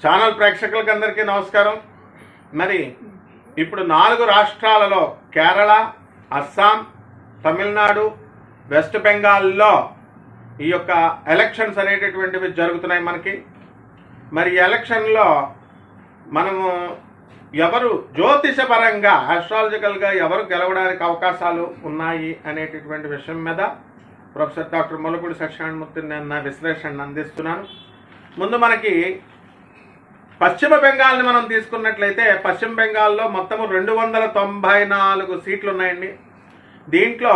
Channel ప్రేక్షకులకు అందరికీ నమస్కారం. మరి ఇప్పుడు 4 రాష్ట్రాలలో కేరళ, అస్సాం, తమిళనాడు, వెస్ట్ బెంగాల్లో ఈ యొక్క ఎలక్షన్స్ అనేటటువంటివి జరుగుతున్నాయి మనకి. మరి ఎలక్షన్లో మనము ఎవరు జ్యోతిషపరంగా ఆస్ట్రాలజికల్గా ఎవరు గెలవడానికి అవకాశాలు ఉన్నాయి అనేటటువంటి విషయం మీద ప్రొఫెసర్ డాక్టర్ ముల్లపూడి సత్యనారాయణమూర్తి నేను నా విశ్లేషణ అందిస్తున్నాను. ముందు మనకి పశ్చిమ బెంగాల్ని మనం తీసుకున్నట్లయితే పశ్చిమ బెంగాల్లో మొత్తము 294 సీట్లు ఉన్నాయండి. దీంట్లో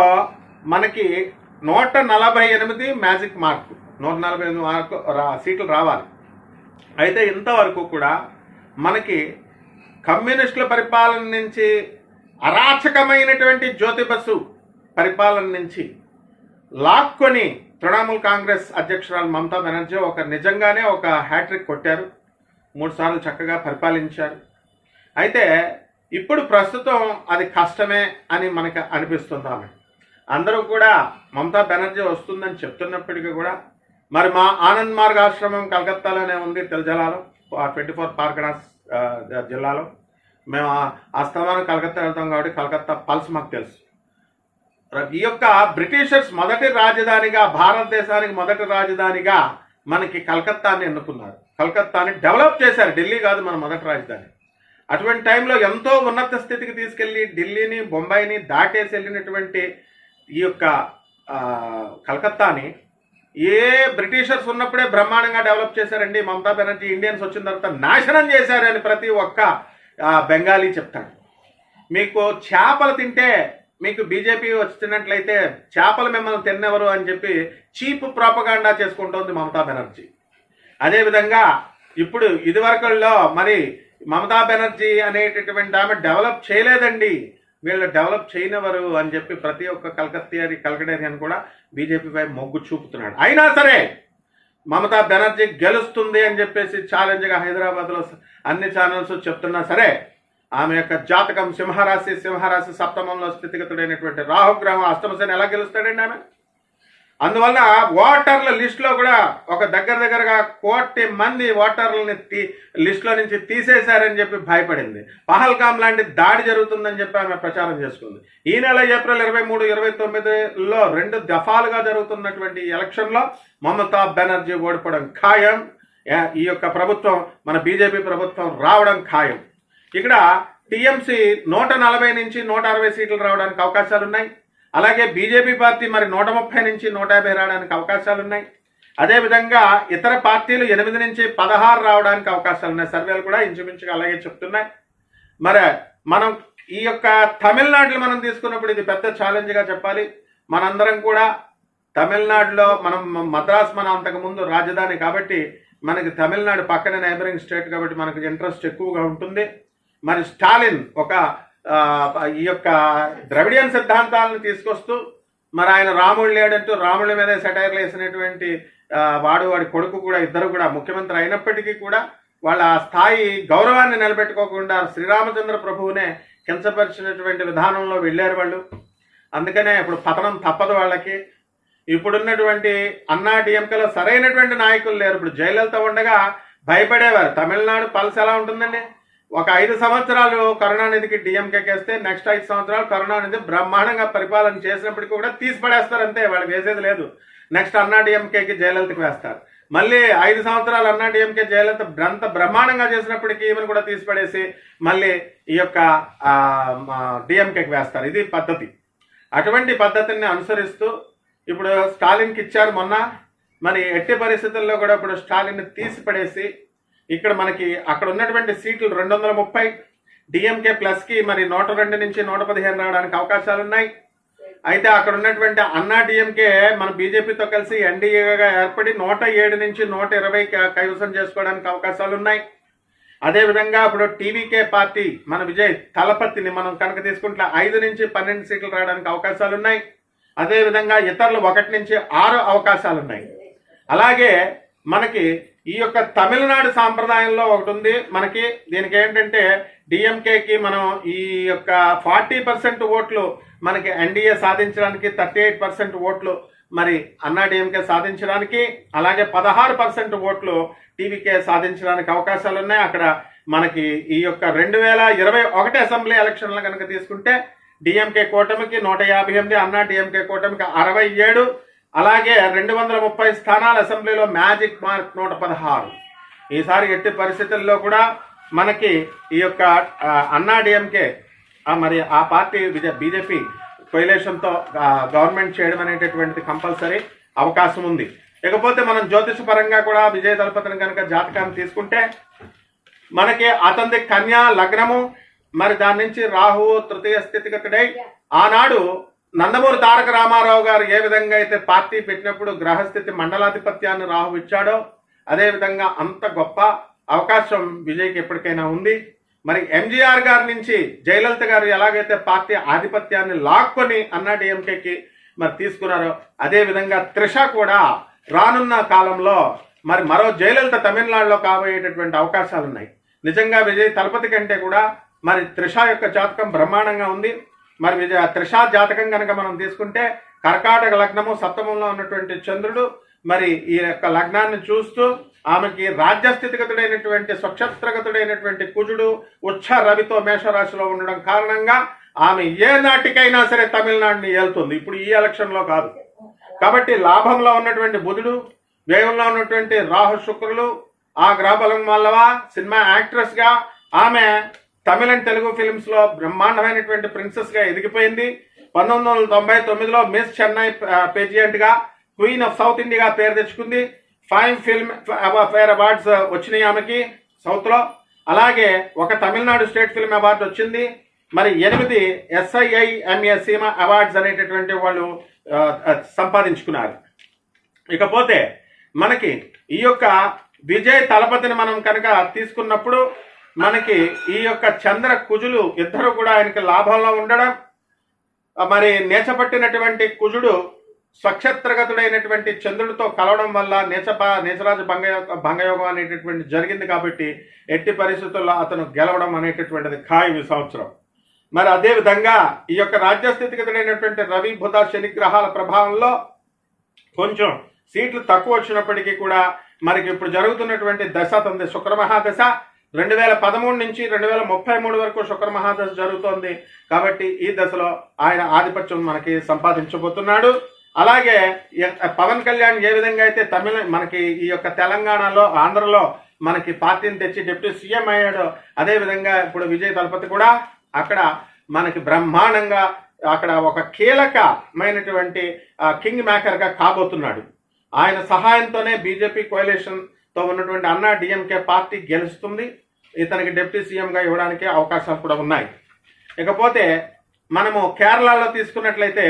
మనకి 148 మ్యాజిక్ మార్కు, 148 మార్కు సీట్లు రావాలి. అయితే ఇంతవరకు కూడా మనకి కమ్యూనిస్టుల పరిపాలన నుంచి, అరాచకమైనటువంటి జ్యోతిబసు పరిపాలన నుంచి లాక్కొని తృణమూల్ కాంగ్రెస్ అధ్యక్షురాలు మమతా బెనర్జీ నిజంగానే ఒక హ్యాట్రిక్ కొట్టారు. 3 సార్లు చక్కగా పరిపాలించారు. అయితే ఇప్పుడు ప్రస్తుతం అది కష్టమే అని మనకు అనిపిస్తుంది. అందరూ కూడా మమతా బెనర్జీ వస్తుందని చెప్తున్నప్పటికీ కూడా మరి మా ఆనంద్ మార్గ్ ఆశ్రమం కలకత్తాలోనే ఉంది, తెలజలాలో 24 పార్గనాస్ జిల్లాలో. మేము ఆస్థానం కలకత్తా వెళ్తాం కాబట్టి కలకత్తా పల్స్ మాకు తెలుసు. ఈ యొక్క బ్రిటిషర్స్ మొదటి రాజధానిగా, భారతదేశానికి మొదటి రాజధానిగా మనకి కలకత్తాని ఎన్నుకున్నారు. కలకత్తాని డెవలప్ చేశారు. ఢిల్లీ కాదు మన మొదటి రాజధాని. అటువంటి టైంలో ఎంతో ఉన్నత స్థితికి తీసుకెళ్ళి ఢిల్లీని, బొంబాయిని దాటేసి వెళ్ళినటువంటి ఈ యొక్క కలకత్తాని ఏ బ్రిటిషర్స్ ఉన్నప్పుడే బ్రహ్మాండంగా డెవలప్ చేశారండి. మమతా బెనర్జీ ఇండియన్స్ వచ్చిన తర్వాత నాశనం చేశారని ప్రతి ఒక్క బెంగాలీ చెప్తాడు. మీకు చేపలు తింటే, మీకు బీజేపీ వచ్చినట్లయితే చేపలు మిమ్మల్ని తిన్నెవరు అని చెప్పి చీప్ ప్రాపగాండా చేసుకుంటోంది మమతా బెనర్జీ. అదేవిధంగా ఇప్పుడు ఇదివరకుల్లో మరి మమతా బెనర్జీ అనేటటువంటి ఆమె డెవలప్ చేయలేదండి, వీళ్ళు డెవలప్ చేయనివ్వరు అని చెప్పి ప్రతి ఒక్క కలకటేరియన్ కూడా బీజేపీపై మొగ్గు చూపుతున్నాడు. అయినా సరే మమతా బెనర్జీ గెలుస్తుంది అని చెప్పేసి ఛాలెంజ్గా హైదరాబాద్లో అన్ని ఛానల్స్ చెప్తున్నా సరే ఆమె యొక్క జాతకం సింహరాశి సప్తమంలో స్థితిగతుడైనటువంటి రాహుగ్రహం అష్టమశని ఎలా గెలుస్తాడండి ఆమె? అందువల్ల ఓటర్ల లిస్టులో కూడా ఒక దగ్గరగా 1 కోటి మంది ఓటర్లని లిస్టులో నుంచి తీసేశారని చెప్పి భయపడింది. పహల్గామ్ లాంటి దాడి జరుగుతుందని చెప్పి ఆమె ప్రచారం చేసుకుంది. ఈ నెల ఏప్రిల్ 23, 29లో 2 దఫాలుగా జరుగుతున్నటువంటి ఎలక్షన్లో మమతా బెనర్జీ ఓడిపోవడం ఖాయం. ఈ యొక్క ప్రభుత్వం, మన బీజేపీ ప్రభుత్వం రావడం ఖాయం. ఇక్కడ టీఎంసీ 140 నుంచి 160 సీట్లు రావడానికి అవకాశాలు ఉన్నాయి. అలాగే బీజేపీ పార్టీ మరి 130 నుంచి 150 రావడానికి అవకాశాలు ఉన్నాయి. అదేవిధంగా ఇతర పార్టీలు 8 నుంచి 16 రావడానికి అవకాశాలు ఉన్నాయి. సర్వేలు కూడా ఇంచుమించుగా అలాగే చెప్తున్నాయి. మరి మనం ఈ యొక్క తమిళనాడులో మనం తీసుకున్నప్పుడు ఇది పెద్ద ఛాలెంజ్గా చెప్పాలి. మనందరం కూడా తమిళనాడులో మనం మద్రాస్ మన అంతకుముందు రాజధాని కాబట్టి మనకి తమిళనాడు పక్కనే నైబరింగ్ స్టేట్ కాబట్టి మనకు ఇంట్రెస్ట్ ఎక్కువగా ఉంటుంది. మరి స్టాలిన్ ఈ యొక్క ద్రవిడియన్ సిద్ధాంతాలను తీసుకొస్తూ మరి ఆయన రాముడు లేడంటూ రాముడి మీద సెటైర్లు వేసినటువంటి వాడి కొడుకు కూడా, ఇద్దరు కూడా ముఖ్యమంత్రి అయినప్పటికీ కూడా వాళ్ళ స్థాయి గౌరవాన్ని నిలబెట్టుకోకుండా శ్రీరామచంద్ర ప్రభువునే కించపరిచినటువంటి విధానంలో వెళ్ళారు వాళ్ళు. అందుకనే ఇప్పుడు పతనం తప్పదు వాళ్ళకి. ఇప్పుడున్నటువంటి అన్నా డిఎంకేలో సరైనటువంటి నాయకులు లేరు. ఇప్పుడు జయలలిత ఉండగా భయపడేవారు. తమిళనాడు పల్స్ ఎలా ఉంటుందండి? ఒక 5 సంవత్సరాలు కరుణానిధికి డిఎంకేకి వేస్తే నెక్స్ట్ 5 సంవత్సరాలు కరుణానిధి బ్రహ్మాండంగా పరిపాలన చేసినప్పటికీ కూడా తీసి పడేస్తారు. అంతే, వాళ్ళకి వేసేది లేదు. నెక్స్ట్ అన్నా డిఎంకేకి జయలలితకి వేస్తారు. మళ్ళీ 5 సంవత్సరాలు అన్నా డిఎంకే జయలలిత అంత బ్రహ్మాండంగా చేసినప్పటికీ ఈమెను కూడా తీసి పడేసి మళ్ళీ ఈ యొక్క డిఎంకేకి వేస్తారు. ఇది పద్ధతి. అటువంటి పద్ధతిని అనుసరిస్తూ ఇప్పుడు స్టాలిన్కి ఇచ్చారు మొన్న. మరి ఎట్టి పరిస్థితుల్లో కూడా ఇప్పుడు స్టాలిన్ని తీసి పడేసి ఇక్కడ మనకి అక్కడ ఉన్నటువంటి సీట్లు 230, డిఎంకే ప్లస్కి మరి 102 నుంచి 115 రావడానికి అవకాశాలు ఉన్నాయి. అయితే అక్కడ ఉన్నటువంటి అన్నా డిఎంకే మన బీజేపీతో కలిసి ఎన్డీఏగా ఏర్పడి 107 నుంచి 120 కైవసం చేసుకోవడానికి అవకాశాలు ఉన్నాయి. అదేవిధంగా ఇప్పుడు టీవీకే పార్టీ మన విజయ్ తలపతిని మనం కనుక తీసుకుంటే 5 నుంచి 12 సీట్లు రావడానికి అవకాశాలు ఉన్నాయి. అదేవిధంగా ఇతరులు 1 నుంచి 6 అవకాశాలు ఉన్నాయి. అలాగే మనకి ఈ యొక్క తమిళనాడు సాంప్రదాయంలో ఒకటి ఉంది మనకి. దీనికి ఏంటంటే డిఎంకేకి మనం ఈ యొక్క 40% ఓట్లు మనకి ఎన్డీఏ సాధించడానికి 38% ఓట్లు మరి అన్నా డిఎంకే సాధించడానికి, అలాగే 16% ఓట్లు టీవీకే సాధించడానికి అవకాశాలు ఉన్నాయి. అక్కడ మనకి ఈ యొక్క 2021 అసెంబ్లీ ఎలక్షన్లు కనుక తీసుకుంటే డిఎంకే కూటమికి 158, అన్నా డిఎంకే కూటమికి 67, అలాగే 230 స్థానాల అసెంబ్లీలో మ్యాజిక్ మార్క్ 116. ఈసారి ఎట్టి పరిస్థితుల్లో కూడా మనకి ఈ యొక్క అన్నా డిఎంకే మరి ఆ పార్టీ బీజేపీ కొయిలేషన్తో గవర్నమెంట్ చేయడం అనేటటువంటిది కంపల్సరీ అవకాశం ఉంది. ఇకపోతే మనం జ్యోతిష పరంగా కూడా విజయ దళపతిని కనుక జాతకాన్ని తీసుకుంటే మనకి అతనిది కన్యా లగ్నము, మరి దాని నుంచి రాహువు తృతీయ స్థితిగతుడై ఆనాడు నందమూరి తారక రామారావు గారు ఏ విధంగా అయితే పార్టీ పెట్టినప్పుడు గ్రహస్థితి మండలాధిపత్యాన్ని రాహు ఇచ్చాడో అదేవిధంగా అంత గొప్ప అవకాశం విజయ్కి ఎప్పటికైనా ఉంది. మరి ఎంజీఆర్ గారి నుంచి జయలలిత గారు ఎలాగైతే పార్టీ ఆధిపత్యాన్ని లాక్కొని అన్నా డిఎంకేకి మరి తీసుకున్నారో అదేవిధంగా త్రిష కూడా రానున్న కాలంలో మరి మరో జయలలిత తమిళనాడులో కాబోయేటటువంటి అవకాశాలు ఉన్నాయి. నిజంగా విజయ్ తలపతి కంటే కూడా మరి త్రిష యొక్క జాతకం బ్రహ్మాండంగా ఉంది. మరి త్రిష జాతకం కనుక మనం తీసుకుంటే కర్కాటక లగ్నము, సప్తమంలో ఉన్నటువంటి చంద్రుడు మరి ఈ యొక్క లగ్నాన్ని చూస్తూ ఆమెకి రాజ్యస్థితిగతుడైనటువంటి స్వక్షత్రగతుడైనటువంటి కుజుడు ఉచ్చ రవితో మేషరాశిలో ఉండడం కారణంగా ఆమె ఏ నాటికైనా సరే తమిళనాడుని ఏలుతుంది. ఇప్పుడు ఈ ఎలక్షన్లో కాదు కాబట్టి లాభంలో ఉన్నటువంటి బుధుడు, వ్యయంలో ఉన్నటువంటి రాహు శుక్రులు, ఆ గ్రహబలం వల్ల సినిమా యాక్ట్రెస్ గా ఆమె తమిళ అండ్ తెలుగు ఫిల్మ్స్ లో బ్రహ్మాండమైనటువంటి ప్రిన్సెస్ గా ఎదిగిపోయింది. 1999లో మిస్ చెన్నై పేజియంట్ గా క్వీన్ ఆఫ్ సౌత్ ఇండియా పేరు తెచ్చుకుంది. 5 ఫిల్మ్ ఫేర్ అవార్డ్స్ వచ్చినాయి ఆమెకి సౌత్ లో. అలాగే ఒక తమిళనాడు స్టేట్ ఫిల్మ్ అవార్డు వచ్చింది. మరి 8 SIIMA సీమా అవార్డ్స్ అనేటటువంటి వాళ్ళు సంపాదించుకున్నారు. ఇకపోతే మనకి ఈ యొక్క విజయ్ తలపతిని మనం కనుక తీసుకున్నప్పుడు మనకి ఈ యొక్క చంద్ర కుజులు ఇద్దరు కూడా ఆయనకి లాభంలో ఉండడం, మరి నేచపట్టినటువంటి కుజుడు స్వక్షత్రగతుడైనటువంటి చంద్రుడితో కలవడం వల్ల నేచరాజు భంగయోగం అనేటటువంటి జరిగింది. కాబట్టి ఎట్టి పరిస్థితుల్లో అతను గెలవడం అనేటటువంటిది ఖాయం ఈ సంవత్సరం. మరి అదేవిధంగా ఈ యొక్క రాజ్యస్థితిగతుడైనటువంటి రవి బుధ శని గ్రహాల ప్రభావంలో కొంచెం సీట్లు తక్కువ వచ్చినప్పటికీ కూడా మనకి ఇప్పుడు జరుగుతున్నటువంటి దశ తంది శుక్రమహాదశ 2013 నుంచి 2033 వరకు శుక్రమహాదశ జరుగుతోంది. కాబట్టి ఈ దశలో ఆయన ఆధిపత్యం మనకి సంపాదించబోతున్నాడు. అలాగే పవన్ కళ్యాణ్ ఏ విధంగా అయితే మనకి ఈ యొక్క తెలంగాణలో ఆంధ్రలో మనకి పార్టీని తెచ్చి డిప్యూటీ సీఎం అయ్యాడో అదేవిధంగా ఇప్పుడు విజయ్ తలపతి కూడా అక్కడ మనకి బ్రహ్మాండంగా అక్కడ ఒక కీలకమైనటువంటి కింగ్ మేకర్ గా కాబోతున్నాడు. ఆయన సహాయంతోనే బీజేపీ కోalition తో ఉన్నటువంటి అన్నా డిఎంకే పార్టీ గెలుస్తుంది. ఇతనికి డిప్యూటీ సీఎం గా ఇవ్వడానికి అవకాశాలు కూడా ఉన్నాయి. ఇకపోతే మనము కేరళలో తీసుకున్నట్లయితే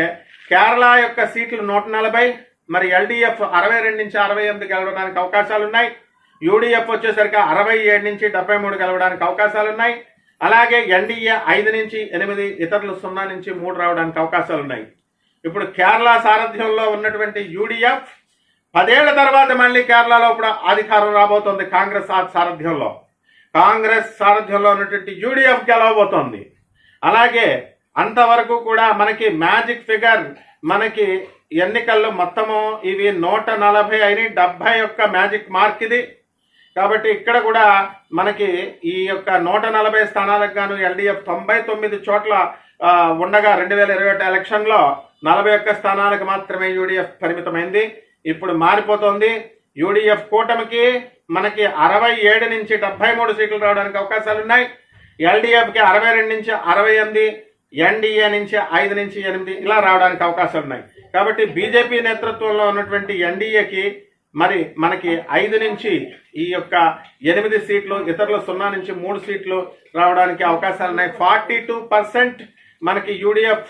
కేరళ యొక్క సీట్లు 140, మరి ఎల్డీఎఫ్ 62 నుంచి 68 గెలవడానికి అవకాశాలు ఉన్నాయి. యూడీఎఫ్ వచ్చేసరికి 67 నుంచి 73 గెలవడానికి అవకాశాలు ఉన్నాయి. అలాగే ఎన్డీఏ 5 నుంచి 8, ఇతరులు 0 నుంచి 3 రావడానికి అవకాశాలు ఉన్నాయి. ఇప్పుడు కేరళ సారథ్యంలో ఉన్నటువంటి యూడీఎఫ్ 10 ఏళ్ల తర్వాత మళ్ళీ కేరళలో ఇప్పుడు అధికారం రాబోతోంది. కాంగ్రెస్ సారథ్యంలో ఉన్నటువంటి యూడీఎఫ్ గెలవబోతోంది. అలాగే అంతవరకు కూడా మనకి మ్యాజిక్ ఫిగర్ మనకి ఎన్నికల్లో మొత్తము ఇవి 140 అయినాయి. 71 మ్యాజిక్ మార్క్ ఇది. కాబట్టి ఇక్కడ కూడా మనకి ఈ యొక్క 140 స్థానాలకు గాను ఎల్డీఎఫ్ 99 చోట్ల ఉండగా 2021 ఎలక్షన్లో 41 స్థానాలకు మాత్రమే యూడీఎఫ్ పరిమితమైంది. ఇప్పుడు మారిపోతుంది. యూడీఎఫ్ కూటమికి మనకి 67 నుంచి 73 సీట్లు రావడానికి అవకాశాలు ఉన్నాయి. ఎల్డీఎఫ్కి 62 నుంచి 68, ఎన్డీఏ నుంచి 5 నుంచి 8 ఇలా రావడానికి అవకాశాలు ఉన్నాయి. కాబట్టి బీజేపీ నేతృత్వంలో ఉన్నటువంటి ఎన్డీఏకి మరి మనకి 5 నుంచి ఈ యొక్క 8 సీట్లు, ఇతరులు 0 నుంచి 3 సీట్లు రావడానికి అవకాశాలు ఉన్నాయి. 42% మనకి యూడీఎఫ్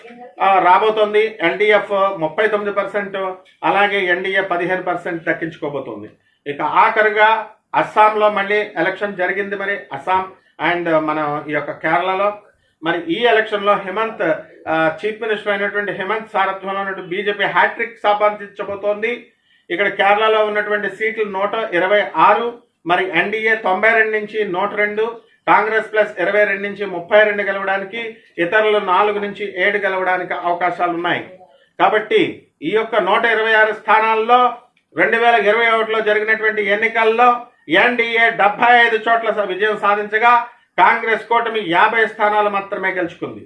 రాబోతోంది. ఎల్డీఎఫ్ 39%, అలాగే ఎన్డీఏ 15% దక్కించుకోబోతోంది. ఇక ఆఖరుగా అస్సాంలో మళ్ళీ ఎలక్షన్ జరిగింది. మరి అస్సాం అండ్ మన ఈ యొక్క కేరళలో మరి ఈ ఎలక్షన్లో హేమంత్ చీఫ్ మినిస్టర్ అయినటువంటి హేమంత్ సారథ్యంలో ఉన్నటువంటి బీజేపీ హ్యాట్రిక్ సంపాదించబోతోంది. ఇక్కడ కేరళలో ఉన్నటువంటి సీట్లు 126, మరి ఎన్డీఏ 92 నుంచి 102, కాంగ్రెస్ ప్లస్ 22 నుంచి 32 గెలవడానికి, ఇతరులు 4 నుంచి 7 గెలవడానికి అవకాశాలు ఉన్నాయి. కాబట్టి ఈ యొక్క 126 స్థానాల్లో 2021లో జరిగినటువంటి ఎన్నికల్లో ఎన్డీఏ 75 చోట్ల విజయం సాధించగా కాంగ్రెస్ కూటమి 50 స్థానాలు మాత్రమే గెలుచుకుంది.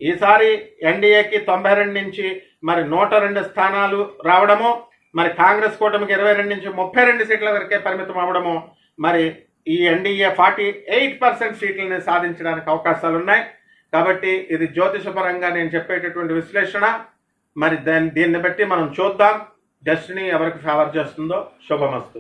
ఈసారి ఎన్డీఏకి 92 నుంచి మరి 102 స్థానాలు రావడము, మరి కాంగ్రెస్ కూటమికి 22 నుంచి 32 సీట్ల వరకే పరిమితం అవ్వడము, మరి ఈ ఎన్డీఏ 48% సీట్లని సాధించడానికి అవకాశాలు ఉన్నాయి. కాబట్టి ఇది జ్యోతిషపరంగా నేను చెప్పేటటువంటి విశ్లేషణ. మరి దీన్ని బట్టి మనం చూద్దాం డెస్టినీ ఎవరికి ఫేవర్ చేస్తుందో. శుభమస్తు.